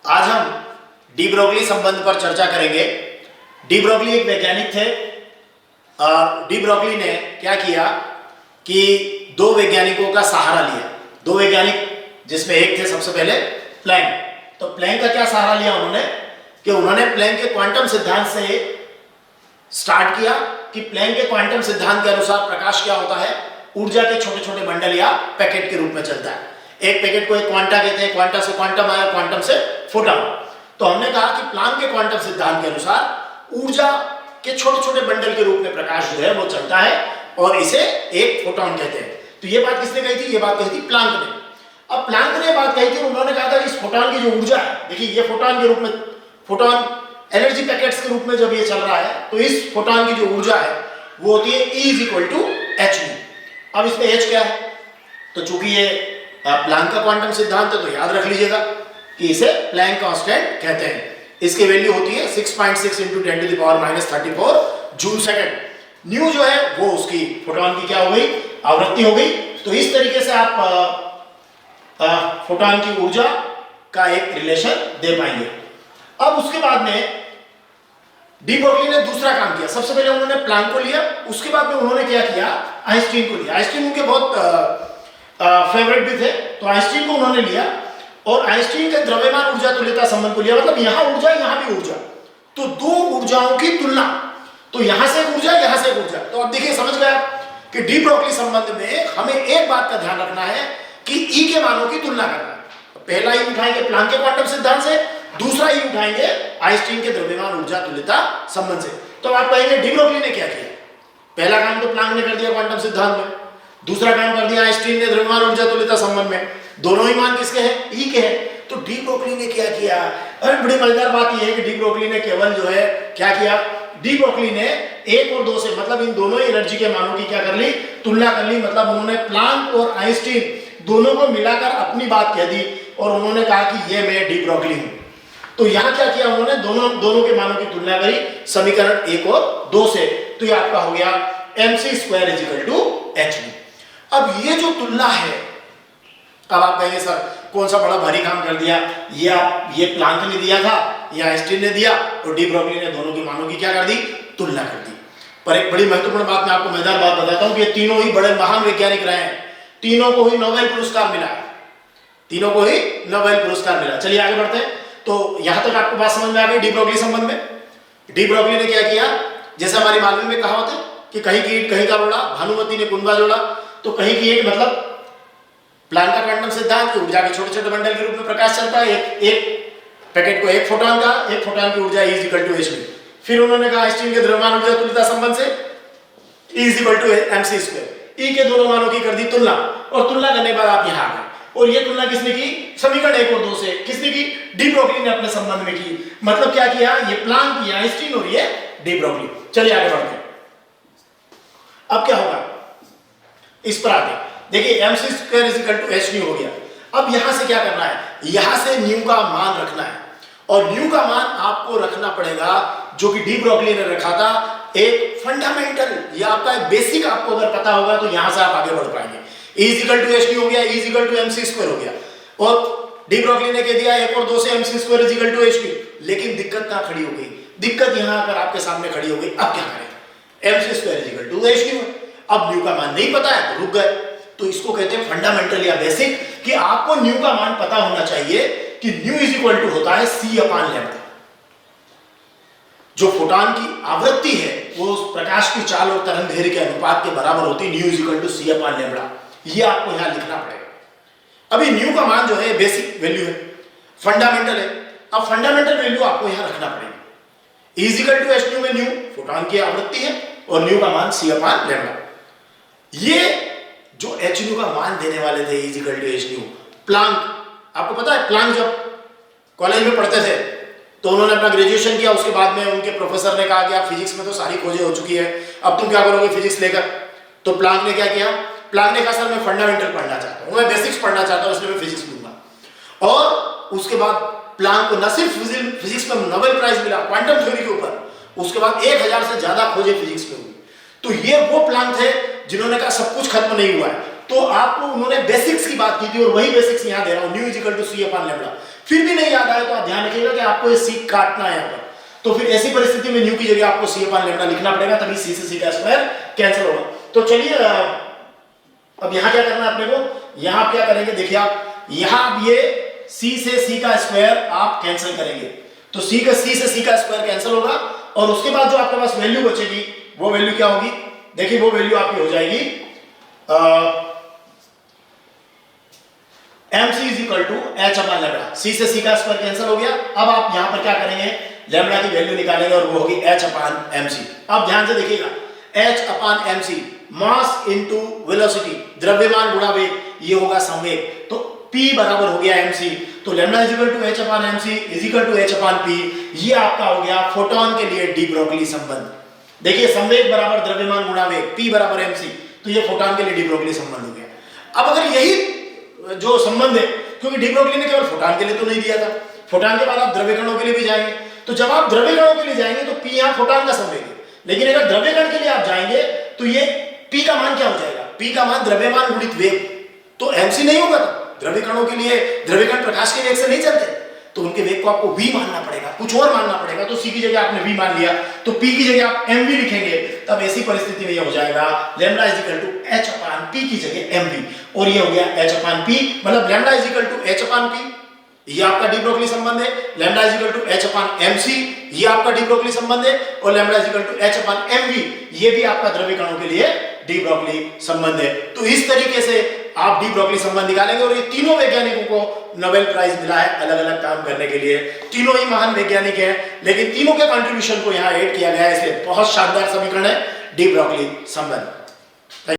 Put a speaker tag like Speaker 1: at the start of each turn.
Speaker 1: आज हम D Broglie संबंध पर चर्चा करेंगे। डी ब्रोगली एक वैज्ञानिक थे। डी ब्रोगली ने क्या किया कि दो वैज्ञानिकों का सहारा लिया। दो वैज्ञानिक जिसमें एक थे सबसे पहले प्लैंक। तो प्लैंक का क्या सहारा लिया उन्होंने कि उन्होंने प्लैंक के क्वांटम सिद्धांत से स्टार्ट किया कि प्लैंक के क्वांटम सिद्धांत के अनुसार प्रकाश क्या होता है, ऊर्जा के छोटे छोटे बंडल या पैकेट के रूप में चलता है। एक पैकेट को एक क्वांटा कहते हैं, क्वांटा से क्वांटम आया, क्वांटम से फोटॉन। तो हमने कहा कि प्लैंक के क्वांटम सिद्धांत के अनुसार ऊर्जा के छोटे छोटे बंडल के रूप में प्रकाश जो है वो चलता है और इसे एक फोटॉन कहते हैं। तो ये बात किसने कही थी? ये बात कही थी प्लैंक ने। अब प्लैंक ने बात कही थी, उन्होंने कहा था इस फोटॉन की जो ऊर्जा है, देखिए ये फोटॉन के रूप में, फोटॉन एनर्जी पैकेट्स के रूप में जब ये चल रहा है तो इस फोटॉन की जो ऊर्जा है वो होती है E = hν। अब इसमें h क्या है? तो चूंकि ये प्लैंक का क्वांटम सिद्धांत है तो याद रख लीजिएगा कि इसे प्लैंक कांस्टेंट कहते हैं। इसकी वैल्यू होती है 6.6 × 10⁻34 जूल सेकंड। न्यू जो है वो उसकी फोटॉन की क्या हो गई? आवृत्ति हो गई। तो इस तरीके से आप फोटॉन की ऊर्जा का एक रिलेशन दे पाएंगे। अब उसके बाद में डी ब्रोगली ने दूसरा काम किया। सबसे पहले उन्होंने प्लैंक को लिया, उसके बाद में उन्होंने क्या किया? आइंस्टीन को लिया। आइंस्टीन उनके बहुत फेवरेट भी थे, तो आइंस्टीन को उन्होंने लिया और आइंस्टीन के द्रव्यमान ऊर्जा तुल्यता संबंध को लिया। मतलब यहां ऊर्जा, यहां भी ऊर्जा, तो दो ऊर्जाओं की तुलना। तो यहां से ऊर्जा, यहां से ऊर्जा। तो अब देखिए, समझ गया कि डी ब्रोगली संबंध में हमें एक बात का ध्यान रखना है कि ई के मानों की तुलना करना है। पहला ई उठाएंगे प्लैंक के क्वांटम सिद्धांत से, दूसरा ई उठाएंगे आइंस्टीन के द्रव्यमान ऊर्जा तुल्यता संबंध से। तो आप कहेंगे डी ब्रोगली ने क्या किया? पहला काम तो प्लैंक ने कर दिया क्वांटम सिद्धांत में, दूसरा काम कर दिया आइंस्टीन ने द्रव्यमान ऊर्जा तुल्यता संबंध में। दोनों ही मान किसके हैं? ई के हैं। तो डी ब्रोगली ने क्या किया? अरे बड़ी मजेदार बात यह है कि डी ब्रोगली ने केवल जो है क्या किया? डी ब्रोगली ने 1 और 2 से, मतलब इन दोनों ही एनर्जी के मानों की क्या कर ली? तुलना कर ली। मतलब उन्होंने प्लैंक और आइंस्टीन दोनों को मिलाकर अपनी बात कह दी और उन्होंने कहा कि ये मैं डी ब्रोगली हूं। तो यहां क्या किया उन्होंने? दोनों के मानों की तुलना करी समीकरण 1 और 2 से। तो ये आपका हो गया mc² = hν। अब ये जो तुलना है, अब आप कहेंगे सर कौन सा बड़ा भारी काम कर दिया? ये प्लैंक ने दिया था, ये आइंस्टीन ने दिया और डी ब्रोगली ने दोनों के मानों की क्या कर दी? तुलना कर दी। पर एक बड़ी महत्वपूर्ण बात मैं आपको मजेदार बात बताता हूं कि ये तीनों ही बड़े महान वैज्ञानिक रहे हैं। तीनों को ही नोबेल पुरस्कार मिला है। तीनों को ही नोबेल पुरस्कार मिला। चलिए आगे बढ़ते हैं। तो यहां तक आपको बात समझ में आ गई डी ब्रोगली संबंध में। डी ब्रोगली ने क्या किया? जैसे हमारी मालूम में कहावत है कि कहीं की ईंट कहीं का रोड़ा, भानुमति ने कुंभा जोड़ा। तो कहीं की ईंट मतलब प्लैंक का क्वांटम सिद्धांत की ऊर्जा के छोटे छोटे बंडल के रूप में प्रकाश चलता है। एक पैकेट को एक फोटॉन का, एक फोटॉन की ऊर्जा E = hν। फिर उन्होंने कहा आइंस्टीन के द्रव्यमान ऊर्जा तुल्यता संबंध से E = mc²। ई के दोनों मानों की कर दी तुलना और तुलना करने के बाद आप यहां आ गए। और ये तुलना किसने की? समीकरण 1 और 2 से। किसने की? डी ब्रोगली ने अपने संबंध में की। मतलब क्या किया? ये प्लैंक किया आइंस्टीन और ये डी ब्रोगली। चलिए आगे बढ़ते हैं। अब क्या होगा इस पर आगे देखिए, mc² = hν हो गया। अब यहां से क्या करना है? यहां से न्यू का मान रखना है और न्यू का मान आपको रखना पड़ेगा जो कि डी ब्रोगली ने रखा था। एक फंडामेंटल या आपका एक बेसिक आपको अगर पता होगा तो यहां से आप आगे बढ़ पाएंगे। E = hν हो गया, E = mc² हो गया और डी ब्रोगली ने कह दिया 1 और 2 से mc² = hν। लेकिन दिक्कत कहां खड़ी हो गई? दिक्कत यहां आकर आपके सामने खड़ी हो गई। अब क्या करें? mc² = hν। अब न्यू का मान नहीं पता है तो रुक गए। तो इसको कहते हैं फंडामेंटल या बेसिक, कि आपको न्यू का मान पता होना चाहिए कि न्यू होता है c/λ। जो फोटॉन की आवृत्ति है वो उस प्रकाश की चाल और तरंग दैर्घ्य के अनुपात के बराबर होती है। New = c/λ। ये आपको यहां लिखना पड़ेगा। अभी न्यू का मान जो है बेसिक वैल्यू है, फंडामेंटल है। अब फंडामेंटल वैल्यू आपको यहां रखना पड़ेगी। E = hν में न्यू फोटॉन की आवृत्ति है और न्यू का मान c/λ। ये जो hν का मान देने वाले थे E = hν, प्लैंक, आपको पता है प्लैंक जब कॉलेज में पढ़ते थे तो उन्होंने अपना ग्रेजुएशन किया। उसके बाद में उनके प्रोफेसर ने कहा कि आप फिजिक्स में तो सारी खोजें हो चुकी है, अब तुम क्या करोगे फिजिक्स लेकर? तो प्लैंक ने क्या किया? प्लैंक ने कहा सर मैं फंडामेंटल पढ़ना चाहता हूं, मैं बेसिक्स पढ़ना चाहता हूं, इसलिए मैं फिजिक्स लूंगा। और उसके बाद प्लैंक को न सिर्फ फिजिक्स में नोबेल प्राइज मिला क्वांटम थ्योरी के ऊपर, उसके बाद 1000 से ज्यादा खोजें फिजिक्स में हुई। तो ये वो प्लैंक थे जिन्होंने कहा सब कुछ खत्म नहीं हुआ है, तो आपको उन्होंने बेसिक्स की बात की थी और वही बेसिक्स यहां दे रहा हूं, nu is equal to c upon lambda. फिर भी नहीं याद आया तो आप ध्यान रखिएगा कि आपको ये सी काटना है यहां पर, तो फिर ऐसी परिस्थिति में न्यू की जगह आपको सी अपॉन लैम्डा लिखना पड़ेगा, तभी सी से सी का स्क्वायर कैंसिल होगा। तो चलिए अब यहां क्या करना है अपने को, यहां आप क्या करेंगे, देखिए आप यहां आप ये सी से सी का स्क्वायर आप कैंसिल करेंगे, तो सी से सी का स्क्वायर कैंसिल होगा और उसके बाद जो आपके पास वैल्यू बचेगी वो वैल्यू क्या होगी, देखिए वो वैल्यू आपकी हो जाएगी mc is equal to h upon lambda. C से सी का स्क्वायर कैंसिल हो गया। अब आप यहां पर क्या करेंगे, लैम्डा की वैल्यू निकालेंगे और वो होगी h अपॉन mc। अब ध्यान से देखिएगा, h upon mc mass into velocity, द्रव्यमान गुणा वेग, ये होगा संवेग, तो p बराबर हो गया mc, तो lambda is equal to h upon mc is equal to h upon p। ये आपका हो गया फोटोन के लिए डी ब्रोगली संबंध। देखिए संवेग बराबर द्रव्यमान गुणा वेग, p बराबर mc, तो ये फोटोन के लिए डी ब्रोगली संबंध हो गया। अब अगर यही जो संबंध है, क्योंकि डी ब्रोगली ने केवल फोटॉन के लिए तो नहीं दिया था, फोटॉन के बाद आप द्रव्य कणों के लिए भी जाएंगे, तो जब आप द्रव्य कणों के लिए जाएंगे तो p यहां फोटॉन का संवेग है, लेकिन अगर द्रव्य कण के लिए आप जाएंगे तो ये p का मान क्या हो जाएगा, p का मान द्रव्यमान गुणित वेग, तो mc नहीं होगा। तो द्रव्य कणों के लिए द्रव्य कण प्रकाश के वेग से नहीं चलते, तो उनके वेग को आपको v मानना पड़ेगा, कुछ और मानना पड़ेगा, तो c की जगह आपने v मान लिया, तो p की जगह आप mv लिखेंगे, तब ऐसी परिस्थिति में ये हो जाएगा lambda is equal to h upon p की जगह mv, और ये हो गया h अपॉन p, मतलब lambda is equal to h upon p, ये आपका डी ब्रोगली संबंध है। Lambda is equal to h upon mc, ये आपका डी ब्रोगली संबंध है, और lambda is equal to h upon mv, ये भी आपका द्रव्य कणों के लिए डी ब्रोगली संबंध है। तो इस तरीके से आप डी ब्रोगली संबंध निकालेंगे, और ये तीनों वैज्ञानिकों को नोबेल प्राइज मिला है अलग अलग काम करने के लिए। तीनों ही महान वैज्ञानिक हैं, लेकिन तीनों के कंट्रीब्यूशन को यहाँ ऐड किया गया है, इसलिए बहुत शानदार समीकरण है डी ब्रोगली संबंध।